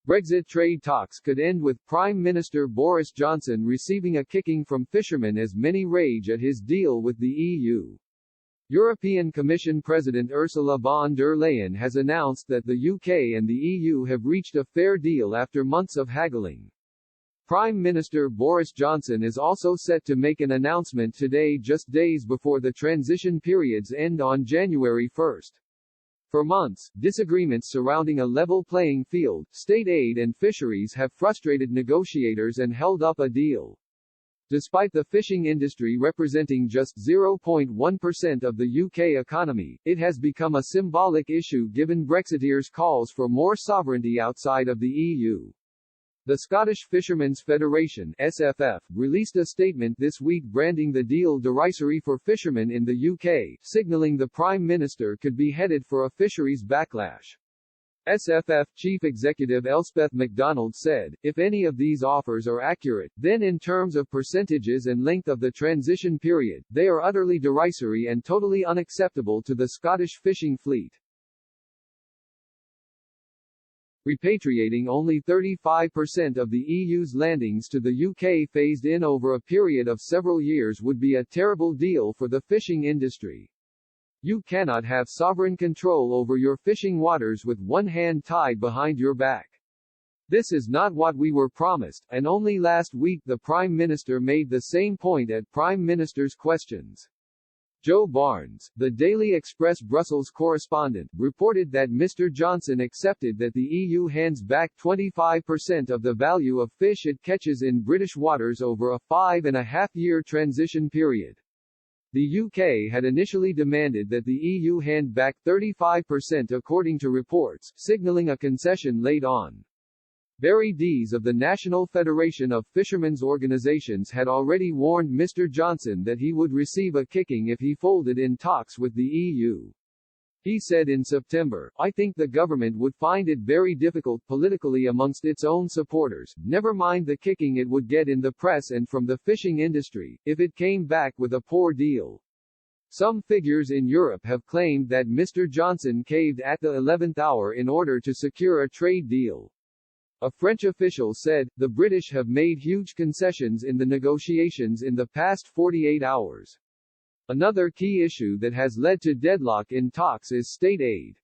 Brexit trade talks could end with Prime Minister Boris Johnson receiving a kicking from fishermen as many rage at his deal with the EU. European Commission President Ursula von der Leyen has announced that the UK and the EU have reached a fair deal after months of haggling. Prime Minister Boris Johnson is also set to make an announcement today, just days before the transition periods end on January 1. For months, disagreements surrounding a level playing field, state aid and fisheries have frustrated negotiators and held up a deal. Despite the fishing industry representing just 0.1% of the UK economy, it has become a symbolic issue given Brexiteers' calls for more sovereignty outside of the EU. The Scottish Fishermen's Federation (SFF) released a statement this week branding the deal derisory for fishermen in the UK, signalling the Prime Minister could be headed for a fisheries backlash. SFF Chief Executive Elspeth MacDonald said, "If any of these offers are accurate, then in terms of percentages and length of the transition period, they are utterly derisory and totally unacceptable to the Scottish fishing fleet." Repatriating only 35% of the EU's landings to the UK phased in over a period of several years would be a terrible deal for the fishing industry. You cannot have sovereign control over your fishing waters with one hand tied behind your back. This is not what we were promised, and only last week the Prime Minister made the same point at Prime Minister's Questions. Joe Barnes, the Daily Express Brussels correspondent, reported that Mr. Johnson accepted that the EU hands back 25% of the value of fish it catches in British waters over a 5.5-year transition period. The UK had initially demanded that the EU hand back 35% according to reports, signalling a concession late on. Barry Dees of the National Federation of Fishermen's Organizations had already warned Mr. Johnson that he would receive a kicking if he folded in talks with the EU. He said in September, "I think the government would find it very difficult politically amongst its own supporters, never mind the kicking it would get in the press and from the fishing industry, if it came back with a poor deal." Some figures in Europe have claimed that Mr. Johnson caved at the 11th hour in order to secure a trade deal. A French official said, "The British have made huge concessions in the negotiations in the past 48 hours. Another key issue that has led to deadlock in talks is state aid.